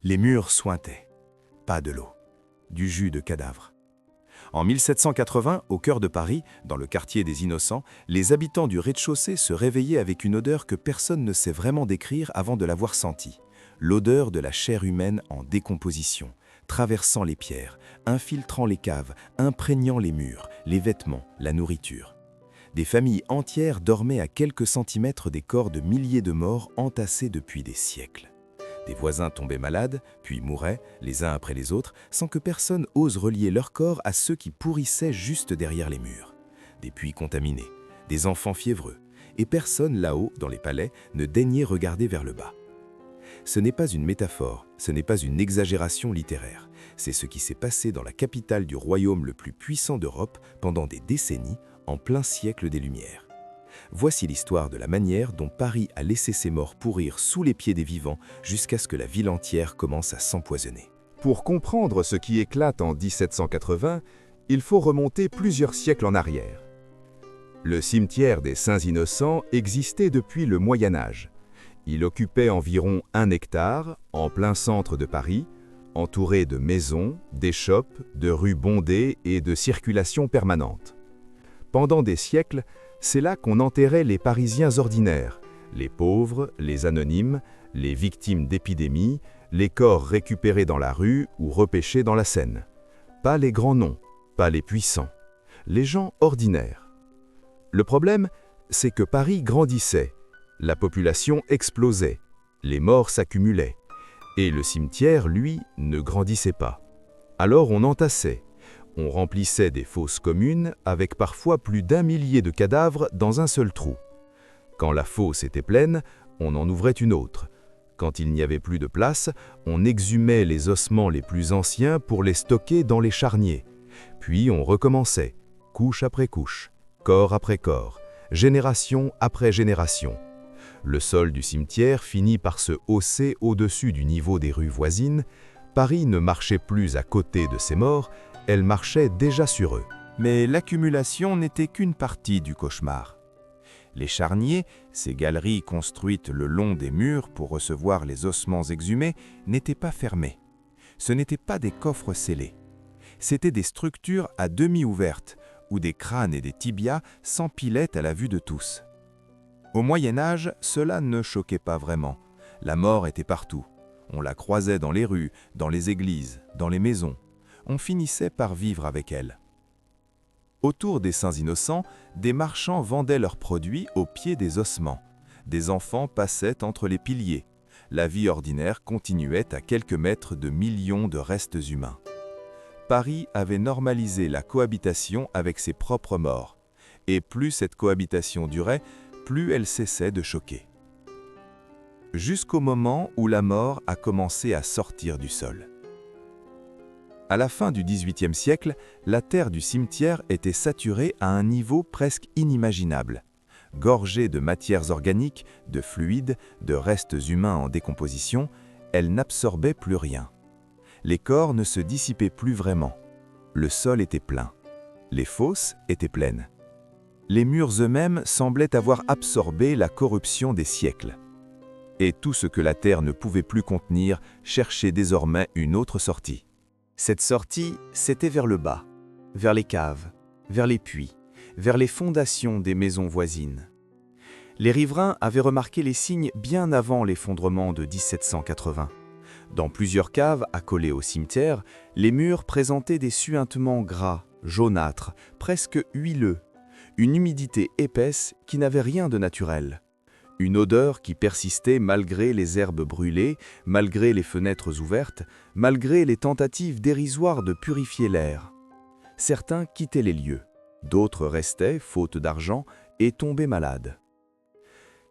Les murs suintaient. Pas de l'eau. Du jus de cadavre. En 1780, au cœur de Paris, dans le quartier des Innocents, les habitants du rez-de-chaussée se réveillaient avec une odeur que personne ne sait vraiment décrire avant de l'avoir sentie. L'odeur de la chair humaine en décomposition, traversant les pierres, infiltrant les caves, imprégnant les murs, les vêtements, la nourriture. Des familles entières dormaient à quelques centimètres des corps de milliers de morts entassés depuis des siècles. Des voisins tombaient malades, puis mouraient, les uns après les autres, sans que personne ose relier leur corps à ceux qui pourrissaient juste derrière les murs. Des puits contaminés, des enfants fiévreux, et personne là-haut, dans les palais, ne daignait regarder vers le bas. Ce n'est pas une métaphore, ce n'est pas une exagération littéraire. C'est ce qui s'est passé dans la capitale du royaume le plus puissant d'Europe pendant des décennies, en plein siècle des Lumières. Voici l'histoire de la manière dont Paris a laissé ses morts pourrir sous les pieds des vivants jusqu'à ce que la ville entière commence à s'empoisonner. Pour comprendre ce qui éclate en 1780, il faut remonter plusieurs siècles en arrière. Le cimetière des Saints-Innocents existait depuis le Moyen Âge. Il occupait environ 1 hectare, en plein centre de Paris, entouré de maisons, d'échoppes, de rues bondées et de circulation permanente. Pendant des siècles, c'est là qu'on enterrait les Parisiens ordinaires, les pauvres, les anonymes, les victimes d'épidémies, les corps récupérés dans la rue ou repêchés dans la Seine. Pas les grands noms, pas les puissants, les gens ordinaires. Le problème, c'est que Paris grandissait, la population explosait, les morts s'accumulaient, et le cimetière, lui, ne grandissait pas. Alors on entassait. On remplissait des fosses communes avec parfois plus d'1 millier de cadavres dans un seul trou. Quand la fosse était pleine, on en ouvrait une autre. Quand il n'y avait plus de place, on exhumait les ossements les plus anciens pour les stocker dans les charniers. Puis on recommençait, couche après couche, corps après corps, génération après génération. Le sol du cimetière finit par se hausser au-dessus du niveau des rues voisines. Paris ne marchait plus à côté de ses morts, elle marchait déjà sur eux. Mais l'accumulation n'était qu'une partie du cauchemar. Les charniers, ces galeries construites le long des murs pour recevoir les ossements exhumés, n'étaient pas fermés. Ce n'étaient pas des coffres scellés. C'étaient des structures à demi ouvertes, où des crânes et des tibias s'empilaient à la vue de tous. Au Moyen Âge, cela ne choquait pas vraiment. La mort était partout. On la croisait dans les rues, dans les églises, dans les maisons. On finissait par vivre avec elle. Autour des Saints-Innocents, des marchands vendaient leurs produits au pied des ossements. Des enfants passaient entre les piliers. La vie ordinaire continuait à quelques mètres de millions de restes humains. Paris avait normalisé la cohabitation avec ses propres morts. Et plus cette cohabitation durait, plus elle cessait de choquer. Jusqu'au moment où la mort a commencé à sortir du sol. À la fin du XVIIIe siècle, la terre du cimetière était saturée à un niveau presque inimaginable. Gorgée de matières organiques, de fluides, de restes humains en décomposition, elle n'absorbait plus rien. Les corps ne se dissipaient plus vraiment. Le sol était plein. Les fosses étaient pleines. Les murs eux-mêmes semblaient avoir absorbé la corruption des siècles. Et tout ce que la terre ne pouvait plus contenir cherchait désormais une autre sortie. Cette sortie, c'était vers le bas, vers les caves, vers les puits, vers les fondations des maisons voisines. Les riverains avaient remarqué les signes bien avant l'effondrement de 1780. Dans plusieurs caves accolées au cimetière, les murs présentaient des suintements gras, jaunâtres, presque huileux, une humidité épaisse qui n'avait rien de naturel. Une odeur qui persistait malgré les herbes brûlées, malgré les fenêtres ouvertes, malgré les tentatives dérisoires de purifier l'air. Certains quittaient les lieux, d'autres restaient, faute d'argent, et tombaient malades.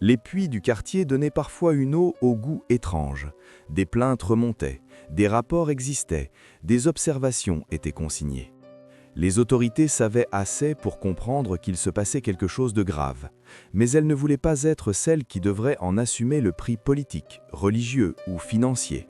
Les puits du quartier donnaient parfois une eau au goût étrange. Des plaintes remontaient, des rapports existaient, des observations étaient consignées. Les autorités savaient assez pour comprendre qu'il se passait quelque chose de grave, mais elles ne voulaient pas être celles qui devraient en assumer le prix politique, religieux ou financier.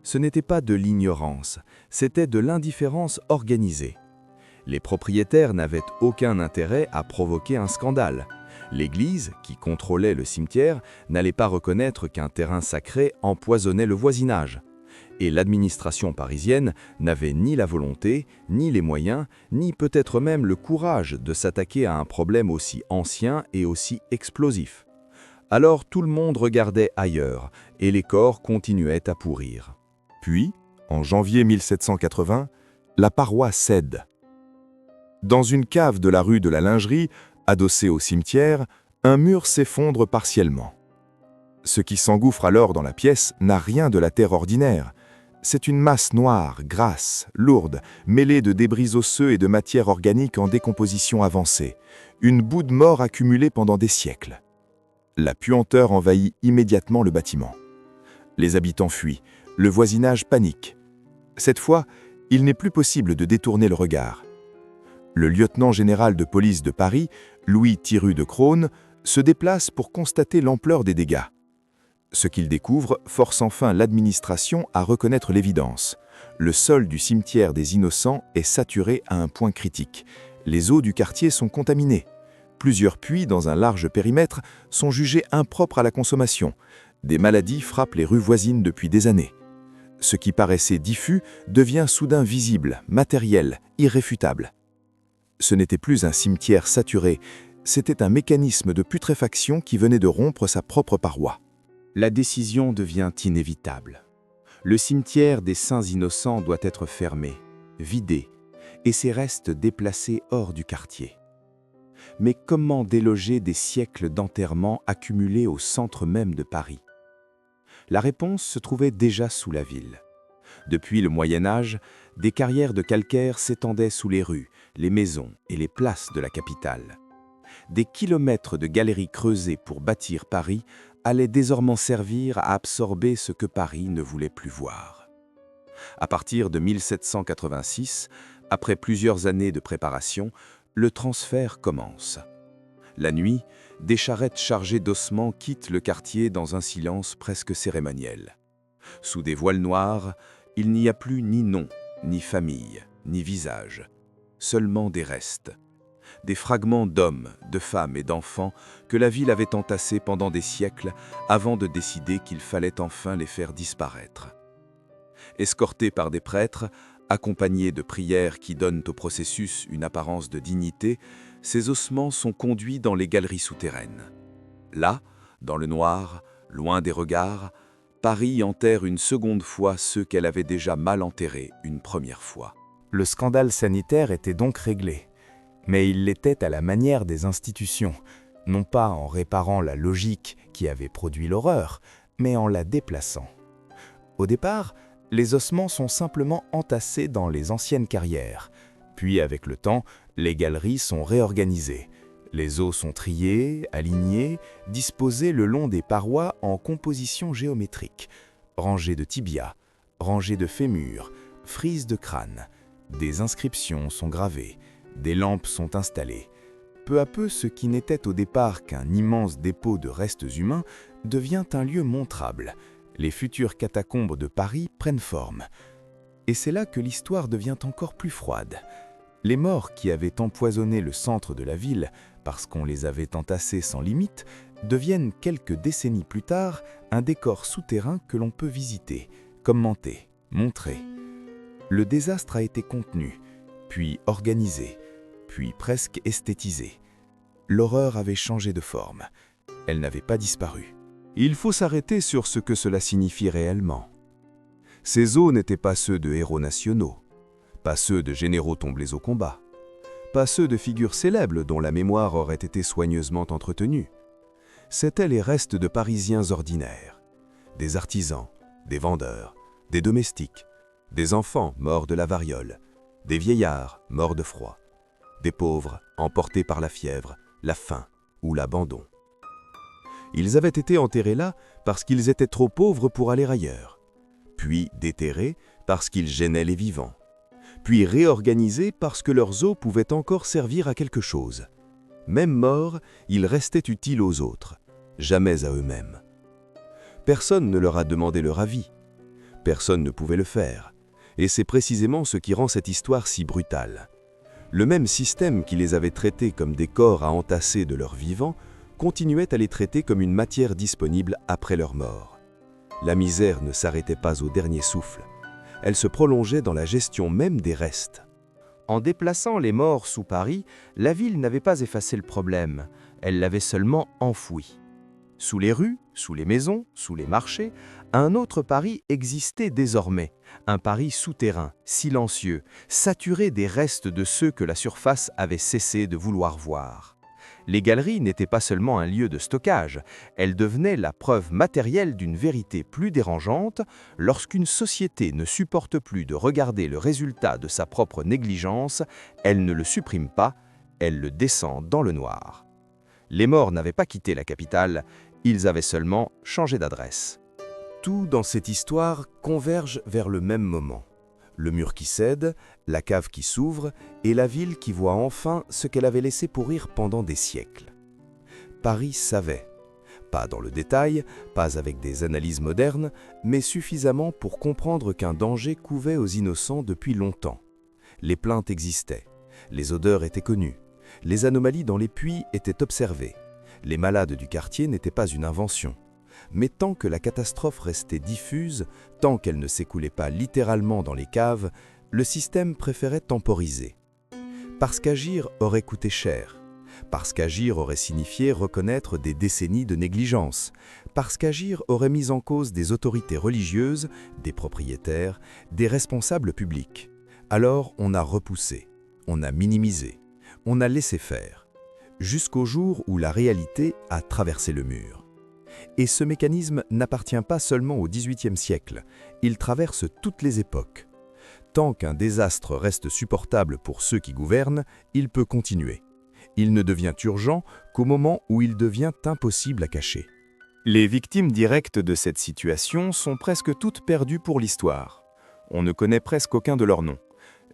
Ce n'était pas de l'ignorance, c'était de l'indifférence organisée. Les propriétaires n'avaient aucun intérêt à provoquer un scandale. L'Église, qui contrôlait le cimetière, n'allait pas reconnaître qu'un terrain sacré empoisonnait le voisinage. Et l'administration parisienne n'avait ni la volonté, ni les moyens, ni peut-être même le courage de s'attaquer à un problème aussi ancien et aussi explosif. Alors tout le monde regardait ailleurs, et les corps continuaient à pourrir. Puis, en janvier 1780, la paroi cède. Dans une cave de la rue de la Lingerie, adossée au cimetière, un mur s'effondre partiellement. Ce qui s'engouffre alors dans la pièce n'a rien de la terre ordinaire. C'est une masse noire, grasse, lourde, mêlée de débris osseux et de matière organique en décomposition avancée, une boue de mort accumulée pendant des siècles. La puanteur envahit immédiatement le bâtiment. Les habitants fuient, le voisinage panique. Cette fois, il n'est plus possible de détourner le regard. Le lieutenant général de police de Paris, Louis Thiru de Crosne, se déplace pour constater l'ampleur des dégâts. Ce qu'il découvre force enfin l'administration à reconnaître l'évidence. Le sol du cimetière des Innocents est saturé à un point critique. Les eaux du quartier sont contaminées. Plusieurs puits dans un large périmètre sont jugés impropres à la consommation. Des maladies frappent les rues voisines depuis des années. Ce qui paraissait diffus devient soudain visible, matériel, irréfutable. Ce n'était plus un cimetière saturé, c'était un mécanisme de putréfaction qui venait de rompre sa propre paroi. La décision devient inévitable. Le cimetière des Saints Innocents doit être fermé, vidé, et ses restes déplacés hors du quartier. Mais comment déloger des siècles d'enterrement accumulés au centre même de Paris? La réponse se trouvait déjà sous la ville. Depuis le Moyen Âge, des carrières de calcaire s'étendaient sous les rues, les maisons et les places de la capitale. Des kilomètres de galeries creusées pour bâtir Paris allaient désormais servir à absorber ce que Paris ne voulait plus voir. À partir de 1786, après plusieurs années de préparation, le transfert commence. La nuit, des charrettes chargées d'ossements quittent le quartier dans un silence presque cérémoniel. Sous des voiles noirs, il n'y a plus ni nom, ni famille, ni visage, seulement des restes. Des fragments d'hommes, de femmes et d'enfants que la ville avait entassés pendant des siècles avant de décider qu'il fallait enfin les faire disparaître. Escortés par des prêtres, accompagnés de prières qui donnent au processus une apparence de dignité, ces ossements sont conduits dans les galeries souterraines. Là, dans le noir, loin des regards, Paris enterre une seconde fois ceux qu'elle avait déjà mal enterrés une première fois. Le scandale sanitaire était donc réglé. Mais il l'était à la manière des institutions, non pas en réparant la logique qui avait produit l'horreur, mais en la déplaçant. Au départ, les ossements sont simplement entassés dans les anciennes carrières. Puis, avec le temps, les galeries sont réorganisées. Les os sont triés, alignés, disposés le long des parois en composition géométrique. Rangées de tibias, rangées de fémurs, frises de crâne. Des inscriptions sont gravées. Des lampes sont installées. Peu à peu, ce qui n'était au départ qu'un immense dépôt de restes humains devient un lieu montrable. Les futures catacombes de Paris prennent forme. Et c'est là que l'histoire devient encore plus froide. Les morts qui avaient empoisonné le centre de la ville parce qu'on les avait entassés sans limite deviennent quelques décennies plus tard un décor souterrain que l'on peut visiter, commenter, montrer. Le désastre a été contenu, puis organisé, puis presque esthétisé. L'horreur avait changé de forme. Elle n'avait pas disparu. Il faut s'arrêter sur ce que cela signifie réellement. Ces os n'étaient pas ceux de héros nationaux, pas ceux de généraux tombés au combat, pas ceux de figures célèbres dont la mémoire aurait été soigneusement entretenue. C'étaient les restes de Parisiens ordinaires, des artisans, des vendeurs, des domestiques, des enfants morts de la variole, des vieillards morts de froid, des pauvres emportés par la fièvre, la faim ou l'abandon. Ils avaient été enterrés là parce qu'ils étaient trop pauvres pour aller ailleurs, puis déterrés parce qu'ils gênaient les vivants, puis réorganisés parce que leurs os pouvaient encore servir à quelque chose. Même morts, ils restaient utiles aux autres, jamais à eux-mêmes. Personne ne leur a demandé leur avis, personne ne pouvait le faire, et c'est précisément ce qui rend cette histoire si brutale. Le même système qui les avait traités comme des corps à entasser de leurs vivants continuait à les traiter comme une matière disponible après leur mort. La misère ne s'arrêtait pas au dernier souffle. elle se prolongeait dans la gestion même des restes. En déplaçant les morts sous Paris, la ville n'avait pas effacé le problème, elle l'avait seulement enfoui. Sous les rues, sous les maisons, sous les marchés, un autre Paris existait désormais, un Paris souterrain, silencieux, saturé des restes de ceux que la surface avait cessé de vouloir voir. Les galeries n'étaient pas seulement un lieu de stockage, elles devenaient la preuve matérielle d'une vérité plus dérangeante lorsqu'une société ne supporte plus de regarder le résultat de sa propre négligence, elle ne le supprime pas, elle le descend dans le noir. Les morts n'avaient pas quitté la capitale, ils avaient seulement changé d'adresse. Tout dans cette histoire converge vers le même moment. Le mur qui cède, la cave qui s'ouvre et la ville qui voit enfin ce qu'elle avait laissé pourrir pendant des siècles. Paris savait, pas dans le détail, pas avec des analyses modernes, mais suffisamment pour comprendre qu'un danger couvait aux innocents depuis longtemps. Les plaintes existaient, les odeurs étaient connues, les anomalies dans les puits étaient observées, les malades du quartier n'étaient pas une invention. Mais tant que la catastrophe restait diffuse, tant qu'elle ne s'écoulait pas littéralement dans les caves, le système préférait temporiser. Parce qu'agir aurait coûté cher, parce qu'agir aurait signifié reconnaître des décennies de négligence, parce qu'agir aurait mis en cause des autorités religieuses, des propriétaires, des responsables publics. Alors on a repoussé, on a minimisé, on a laissé faire, jusqu'au jour où la réalité a traversé le mur. Et ce mécanisme n'appartient pas seulement au XVIIIe siècle, il traverse toutes les époques. Tant qu'un désastre reste supportable pour ceux qui gouvernent, il peut continuer. Il ne devient urgent qu'au moment où il devient impossible à cacher. Les victimes directes de cette situation sont presque toutes perdues pour l'histoire. On ne connaît presque aucun de leurs noms.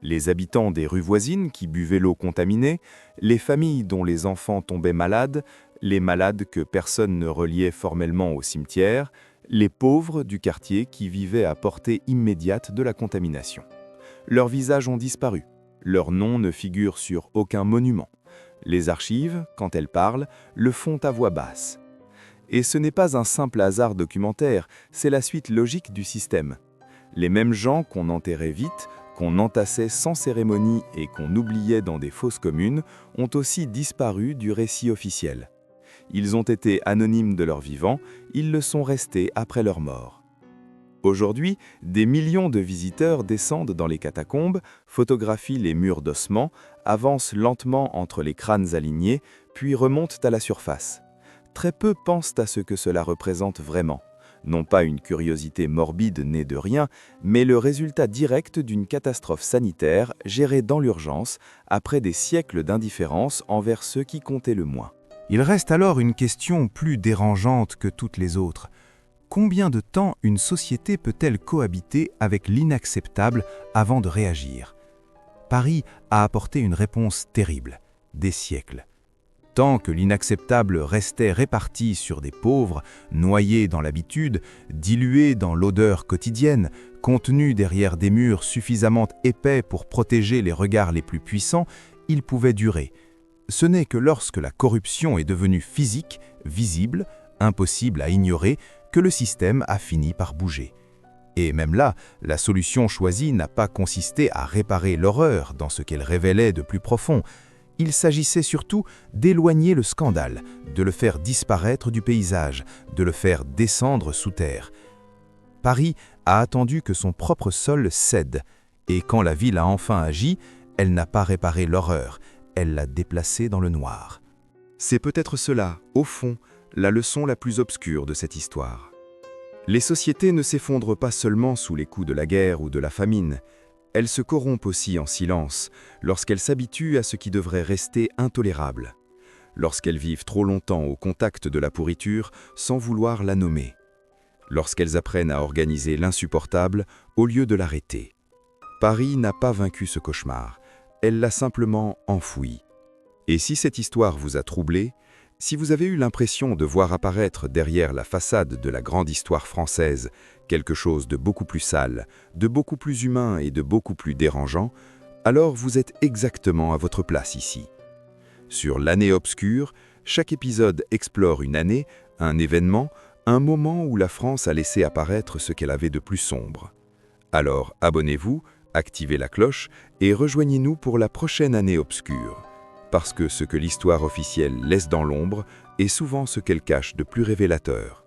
Les habitants des rues voisines qui buvaient l'eau contaminée, les familles dont les enfants tombaient malades, les malades que personne ne reliait formellement au cimetière, les pauvres du quartier qui vivaient à portée immédiate de la contamination. Leurs visages ont disparu, leurs noms ne figurent sur aucun monument. Les archives, quand elles parlent, le font à voix basse. Et ce n'est pas un simple hasard documentaire, c'est la suite logique du système. Les mêmes gens qu'on enterrait vite, qu'on entassait sans cérémonie et qu'on oubliait dans des fosses communes, ont aussi disparu du récit officiel. Ils ont été anonymes de leur vivant, ils le sont restés après leur mort. Aujourd'hui, des millions de visiteurs descendent dans les catacombes, photographient les murs d'ossements, avancent lentement entre les crânes alignés, puis remontent à la surface. Très peu pensent à ce que cela représente vraiment. Non pas une curiosité morbide née de rien, mais le résultat direct d'une catastrophe sanitaire gérée dans l'urgence, après des siècles d'indifférence envers ceux qui comptaient le moins. Il reste alors une question plus dérangeante que toutes les autres. Combien de temps une société peut-elle cohabiter avec l'inacceptable avant de réagir ? Paris a apporté une réponse terrible, des siècles. Tant que l'inacceptable restait réparti sur des pauvres, noyés dans l'habitude, dilués dans l'odeur quotidienne, contenus derrière des murs suffisamment épais pour protéger les regards les plus puissants, il pouvait durer. Ce n'est que lorsque la corruption est devenue physique, visible, impossible à ignorer, que le système a fini par bouger. Et même là, la solution choisie n'a pas consisté à réparer l'horreur dans ce qu'elle révélait de plus profond. Il s'agissait surtout d'éloigner le scandale, de le faire disparaître du paysage, de le faire descendre sous terre. Paris a attendu que son propre sol cède, et quand la ville a enfin agi, elle n'a pas réparé l'horreur, elle l'a déplacée dans le noir. C'est peut-être cela, au fond, la leçon la plus obscure de cette histoire. Les sociétés ne s'effondrent pas seulement sous les coups de la guerre ou de la famine, elles se corrompent aussi en silence, lorsqu'elles s'habituent à ce qui devrait rester intolérable, lorsqu'elles vivent trop longtemps au contact de la pourriture sans vouloir la nommer, lorsqu'elles apprennent à organiser l'insupportable au lieu de l'arrêter. Paris n'a pas vaincu ce cauchemar, elle l'a simplement enfoui. Et si cette histoire vous a troublé, si vous avez eu l'impression de voir apparaître derrière la façade de la grande histoire française quelque chose de beaucoup plus sale, de beaucoup plus humain et de beaucoup plus dérangeant, alors vous êtes exactement à votre place ici. Sur l'année obscure, chaque épisode explore une année, un événement, un moment où la France a laissé apparaître ce qu'elle avait de plus sombre. Alors abonnez-vous, activez la cloche et rejoignez-nous pour la prochaine année obscure. Parce que ce que l'histoire officielle laisse dans l'ombre est souvent ce qu'elle cache de plus révélateur.